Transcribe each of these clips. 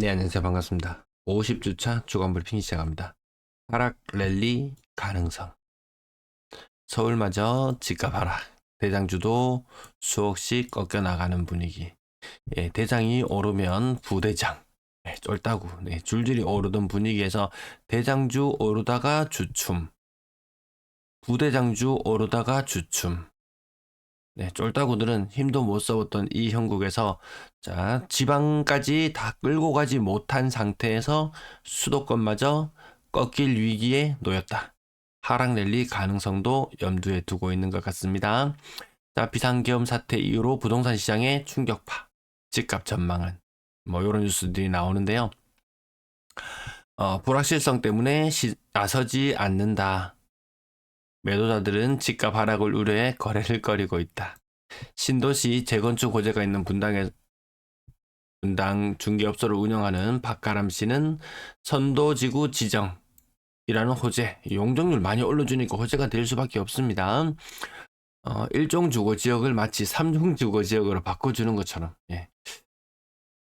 네, 안녕하세요. 반갑습니다. 50주차 주간 브리핑 시작합니다. 하락 랠리 가능성. 서울마저 집값 하락. 대장주도 수억씩 꺾여 나가는 분위기. 예, 대장이 오르면 부대장. 쫄따구. 줄줄이 오르던 분위기에서 대장주 오르다가 주춤. 부대장주 오르다가 주춤. 쫄따구들은 힘도 못 써봤던 이 형국에서 자, 지방까지 다 끌고 가지 못한 상태에서 수도권마저 꺾일 위기에 놓였다. 하락 랠리 가능성도 염두에 두고 있는 것 같습니다. 자, 비상계엄 사태 이후로 부동산 시장의 충격파, 집값 전망은 이런 뉴스들이 나오는데요. 불확실성 때문에 나서지 않는다. 매도자들은 집값 하락을 우려해 거래를 꺼리고 있다. 신도시 재건축 호재가 있는 분당 중개업소를 운영하는 박가람 씨는 선도지구 지정이라는 호재, 용적률 많이 올려주니까 호재가 될 수밖에 없습니다. 일종 주거지역을 마치 3종 주거지역으로 바꿔주는 것처럼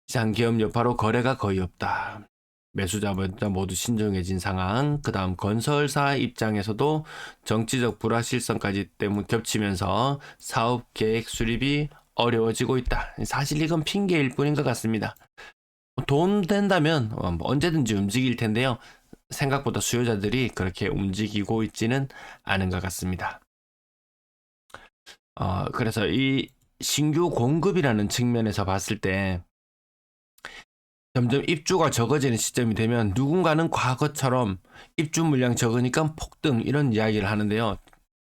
시장기업 여파로 거래가 거의 없다. 매수자 모두 신중해진 상황. 그 다음 건설사 입장에서도 정치적 불확실성까지 때문에 겹치면서 사업 계획 수립이 어려워지고 있다. 사실 이건 핑계일 뿐인 것 같습니다. 돈 된다면 언제든지 움직일 텐데요. 생각보다 수요자들이 그렇게 움직이고 있지는 않은 것 같습니다. 그래서 이 신규 공급이라는 측면에서 봤을 때 점점 입주가 적어지는 시점이 되면 누군가는 과거처럼 입주 물량 적으니까 폭등 이런 이야기를 하는데요.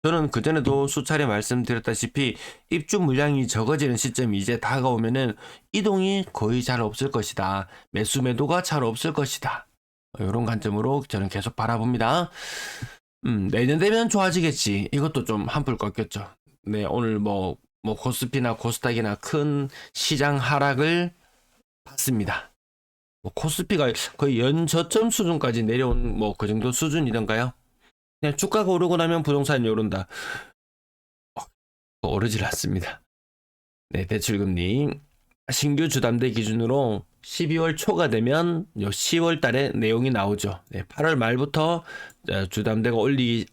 저는 그전에도 수차례 말씀드렸다시피 입주 물량이 적어지는 시점이 이제 다가오면은 이동이 거의 잘 없을 것이다. 매수매도가 잘 없을 것이다. 이런 관점으로 저는 계속 바라봅니다. 내년 되면 좋아지겠지. 이것도 좀 한풀 꺾였죠. 네, 오늘 코스피나 코스닥이나 큰 시장 하락을 봤습니다. 코스피가 거의 연저점 수준까지 내려온 그 정도 수준이던가요? 그냥 주가가 오르고 나면 부동산이 오른다. 오르질 않습니다. 네, 대출금리 신규 주담대 기준으로 12월 초가 되면 10월 달에 내용이 나오죠. 8월 말부터 주담대가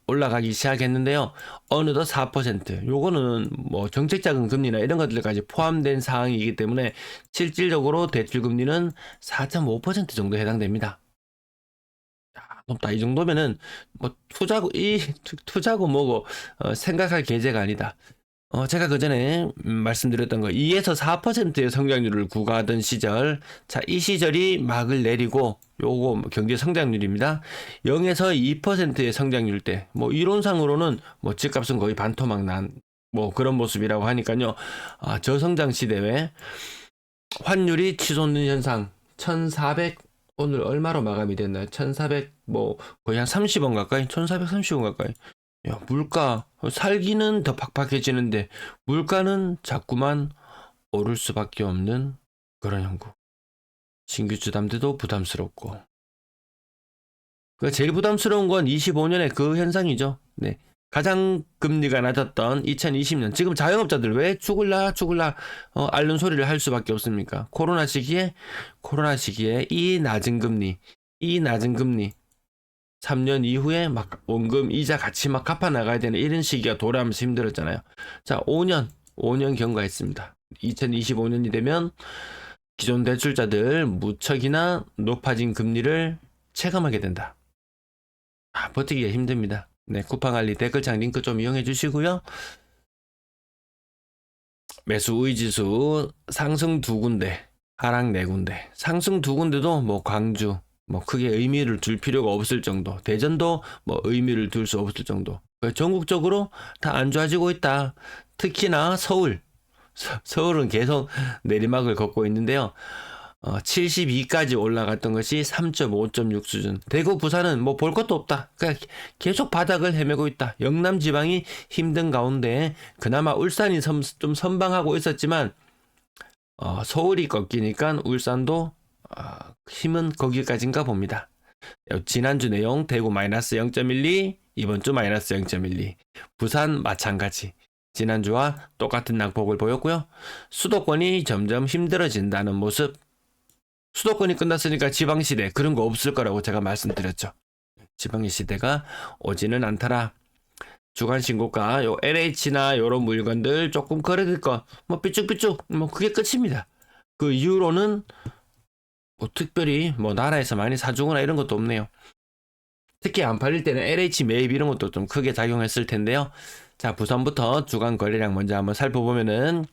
올라가기 시작했는데요. 어느덧 4%. 요거는 정책자금 금리나 이런 것들까지 포함된 사항이기 때문에 실질적으로 대출금리는 4.5% 정도 해당됩니다. 높다. 이 정도면은 투자고 뭐고 생각할 계제가 아니다. 제가 그 전에 말씀드렸던 거 2에서 4%의 성장률을 구가하던 시절, 자, 이 시절이 막을 내리고 요거 경제 성장률입니다. 0에서 2%의 성장률 때, 이론상으로는 집값은 거의 반토막 난 그런 모습이라고 하니까요. 저성장 시대에 환율이 치솟는 현상, 1,400 오늘 얼마로 마감이 됐나요? 1,400 거의 한 30원 가까이, 1,430원 가까이. 야, 물가 살기는 더 팍팍해지는데 물가는 자꾸만 오를 수밖에 없는 그런 형국. 신규 주담대도 부담스럽고. 제일 부담스러운 건 25년의 그 현상이죠. 네. 가장 금리가 낮았던 2020년. 지금 자영업자들 왜 죽을라 앓는 소리를 할 수밖에 없습니까? 코로나 시기에 이 낮은 금리 3년 이후에 막 원금 이자 같이 막 갚아 나가야 되는 이런 시기가 돌아오면서 힘들었잖아요. 자, 5년 경과했습니다. 2025년이 되면 기존 대출자들 무척이나 높아진 금리를 체감하게 된다. 버티기가 힘듭니다. 네, 쿠팡알리 댓글창 링크 좀 이용해 주시고요. 매수 우위지수 상승 2군데, 하락 4군데. 상승 2군데도 광주, 크게 의미를 둘 필요가 없을 정도. 대전도 의미를 둘 수 없을 정도. 전국적으로 다 안 좋아지고 있다. 특히나 서울은 계속 내리막을 걷고 있는데요. 72까지 올라갔던 것이 3.5.6 수준. 대구, 부산은 볼 것도 없다. 그냥 계속 바닥을 헤매고 있다. 영남 지방이 힘든 가운데 그나마 울산이 좀 선방하고 있었지만 서울이 꺾이니까 울산도 힘은 거기까지인가 봅니다. 지난주 내용 대구 마이너스 0.12, 이번 주 마이너스 0.12. 부산 마찬가지. 지난주와 똑같은 낙폭을 보였고요. 수도권이 점점 힘들어진다는 모습 수도권이 끝났으니까 지방시대 그런 거 없을 거라고 제가 말씀드렸죠. 지방시대가 오지는 않더라. 주간신고가 요 LH나 요런 물건들 조금 거래될 거 뭐 삐쭉삐쭉 뭐 그게 끝입니다. 그 이후로는 뭐 특별히 뭐 나라에서 많이 사주거나 이런 것도 없네요. 특히 안 팔릴 때는 LH 매입 이런 것도 좀 크게 작용했을 텐데요. 자, 부산부터 주간 거래량 먼저 한번 살펴보면은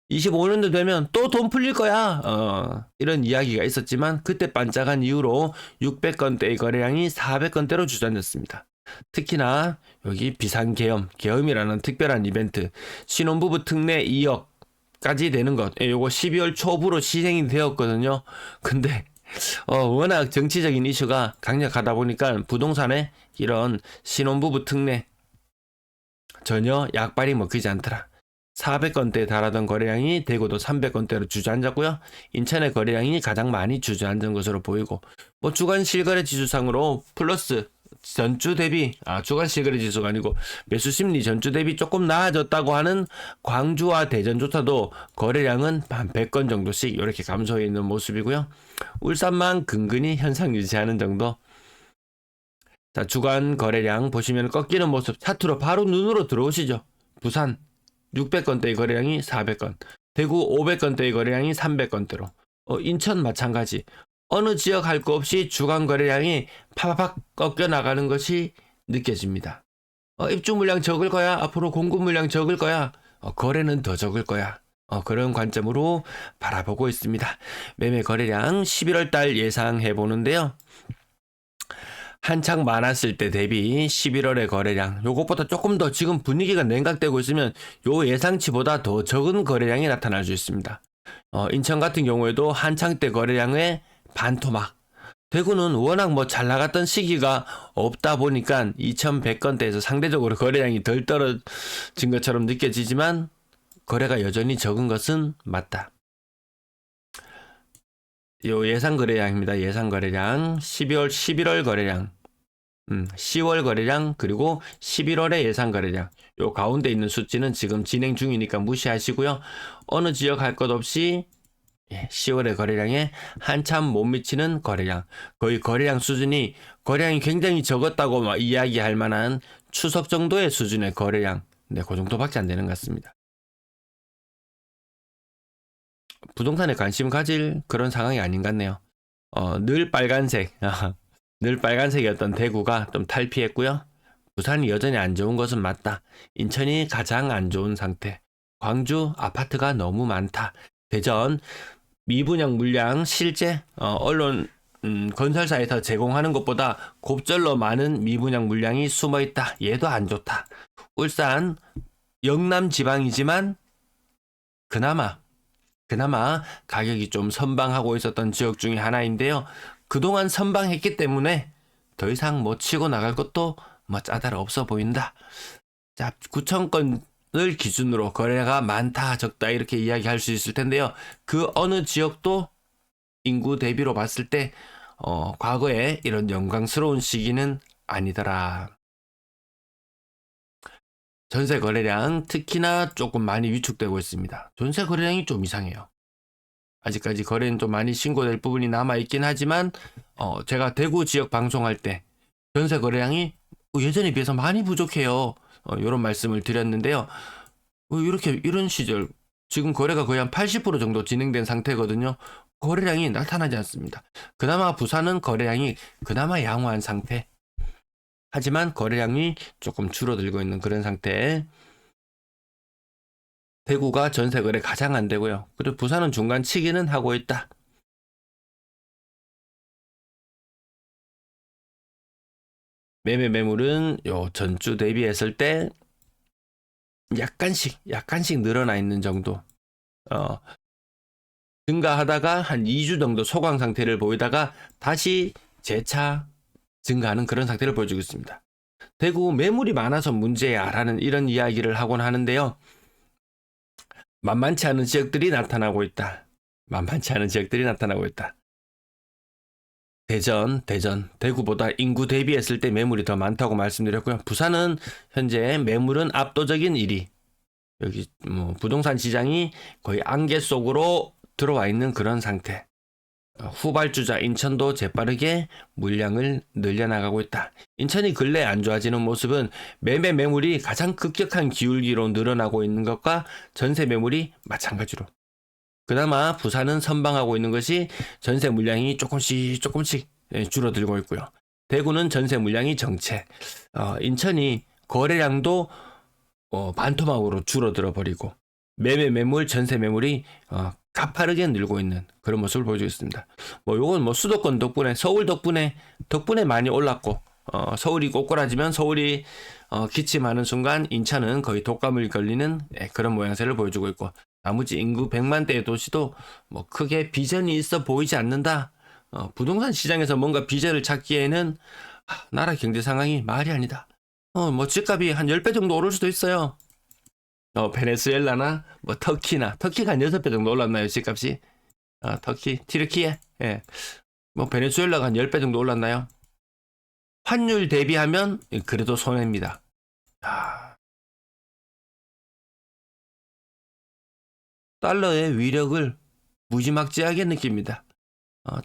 25년도 되면 또 돈 풀릴 거야. 이런 이야기가 있었지만 그때 반짝한 이후로 600건대의 거래량이 400건대로 주저앉았습니다. 특히나 여기 비상계엄, 계엄이라는 특별한 이벤트, 신혼부부 특례 2억까지 되는 것, 요거 12월 초부로 시행이 되었거든요. 근데 워낙 정치적인 이슈가 강력하다 보니까 부동산에 이런 신혼부부 특례 전혀 약발이 먹히지 않더라. 400건대에 달하던 거래량이 대구도 300건대로 주저앉았고요. 인천의 거래량이 가장 많이 주저앉은 것으로 보이고, 뭐 주간 실거래 지수상으로 플러스 전주 대비, 주간 실거래 지수가 아니고 매수 심리 전주 대비 조금 나아졌다고 하는 광주와 대전조차도 거래량은 한 100건 정도씩 이렇게 감소해 있는 모습이고요. 울산만 근근히 현상 유지하는 정도. 자, 주간 거래량 보시면 꺾이는 모습 차트로 바로 눈으로 들어오시죠. 부산 600건대의 거래량이 400건, 대구 500건대의 거래량이 300건대로, 인천 마찬가지. 어느 지역 할 거 없이 주간 거래량이 파파팍 꺾여 나가는 것이 느껴집니다. 입주 물량 적을 거야. 앞으로 공급 물량 적을 거야. 거래는 더 적을 거야. 그런 관점으로 바라보고 있습니다. 매매 거래량 11월 달 예상해 보는데요. 한창 많았을 때 대비 11월의 거래량, 요것보다 조금 더 지금 분위기가 냉각되고 있으면 요 예상치보다 더 적은 거래량이 나타날 수 있습니다. 인천 같은 경우에도 한창 때 거래량의 반토막. 대구는 워낙 뭐 잘 나갔던 시기가 없다 보니까 2100건대에서 상대적으로 거래량이 덜 떨어진 것처럼 느껴지지만 거래가 여전히 적은 것은 맞다. 요 예상 거래량입니다. 예상 거래량 11월 거래량, 10월 거래량, 그리고 11월의 예상 거래량. 요 가운데 있는 수치는 지금 진행 중이니까 무시하시고요. 어느 지역 할 것 없이 10월의 거래량에 한참 못 미치는 거래량, 거의 거래량 수준이 거래량이 굉장히 적었다고 이야기할 만한 추석 정도의 수준의 거래량, 네, 그 정도밖에 안 되는 것 같습니다. 부동산에 관심 가질 그런 상황이 아닌 것 같네요. 늘 빨간색, 늘 빨간색이었던 대구가 좀 탈피했고요. 부산이 여전히 안 좋은 것은 맞다. 인천이 가장 안 좋은 상태. 광주 아파트가 너무 많다. 대전 미분양 물량 실제 언론 건설사에서 제공하는 것보다 곱절로 많은 미분양 물량이 숨어 있다. 얘도 안 좋다. 울산 영남 지방이지만 그나마 가격이 좀 선방하고 있었던 지역 중에 하나인데요. 그동안 선방했기 때문에 더 이상 뭐 치고 나갈 것도 뭐 짜다라 없어 보인다. 자, 9,000건을 기준으로 거래가 많다 적다 이렇게 이야기할 수 있을 텐데요. 그 어느 지역도 인구 대비로 봤을 때 과거에 이런 영광스러운 시기는 아니더라. 전세 거래량 특히나 조금 많이 위축되고 있습니다. 전세 거래량이 좀 이상해요. 아직까지 거래는 좀 많이 신고될 부분이 남아있긴 하지만 제가 대구 지역 방송할 때 전세 거래량이 예전에 비해서 많이 부족해요. 이런 말씀을 드렸는데요. 이런 시절 지금 거래가 거의 한 80% 정도 진행된 상태거든요. 거래량이 나타나지 않습니다. 그나마 부산은 거래량이 그나마 양호한 상태. 하지만 거래량이 조금 줄어들고 있는 그런 상태. 대구가 전세 거래 가장 안 되고요. 그리고 부산은 중간 치기는 하고 있다. 매물은 요 전주 대비했을 때 약간씩 늘어나 있는 정도. 증가하다가 한 2주 정도 소강 상태를 보이다가 다시 재차 증가하는 그런 상태를 보여주고 있습니다. 대구 매물이 많아서 문제야라는 이런 이야기를 하곤 하는데요. 만만치 않은 지역들이 나타나고 있다. 대구보다 인구 대비했을 때 매물이 더 많다고 말씀드렸고요. 부산은 현재 매물은 압도적인 1위. 여기 부동산 시장이 거의 안개 속으로 들어와 있는 그런 상태. 후발주자 인천도 재빠르게 물량을 늘려나가고 있다. 인천이 근래 안 좋아지는 모습은 매매 매물이 가장 급격한 기울기로 늘어나고 있는 것과 전세 매물이 마찬가지로. 그나마 부산은 선방하고 있는 것이 전세 물량이 조금씩 줄어들고 있고요. 대구는 전세 물량이 정체. 인천이 거래량도 반토막으로 줄어들어 버리고 매매 매물, 전세 매물이 가파르게 늘고 있는 그런 모습을 보여주고 있습니다. 요건 수도권 덕분에, 서울 덕분에 많이 올랐고, 서울이 꼬꾸라지면 서울이 기침하는 순간 인천은 거의 독감을 걸리는 그런 모양새를 보여주고 있고, 나머지 인구 100만대의 도시도 크게 비전이 있어 보이지 않는다. 부동산 시장에서 뭔가 비전을 찾기에는 나라 경제 상황이 말이 아니다. 집값이 한 10배 정도 오를 수도 있어요. 베네수엘라나 터키가 한 6배 정도 올랐나요, 집값이? 터키, 튀르키예. 예. 베네수엘라가 한 10배 정도 올랐나요? 환율 대비하면 그래도 손해입니다. 달러의 위력을 무지막지하게 느낍니다.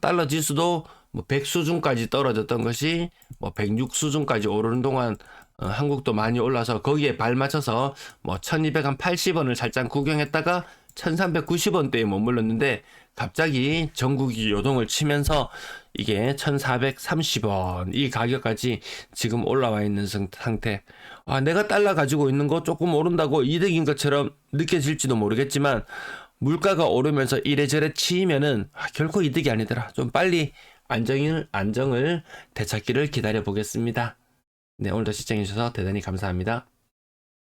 달러 지수도 100 수준까지 떨어졌던 것이 106 수준까지 오르는 동안 한국도 많이 올라서 거기에 발맞춰서 1280원을 살짝 구경했다가 1390원대에 머물렀는데 갑자기 전국이 요동을 치면서 이게 1430원 이 가격까지 지금 올라와 있는 상태. 내가 달러 가지고 있는 거 조금 오른다고 이득인 것처럼 느껴질지도 모르겠지만 물가가 오르면서 이래저래 치이면은 결코 이득이 아니더라. 좀 빨리 안정을 되찾기를 기다려 보겠습니다. 네, 오늘도 시청해 주셔서 대단히 감사합니다.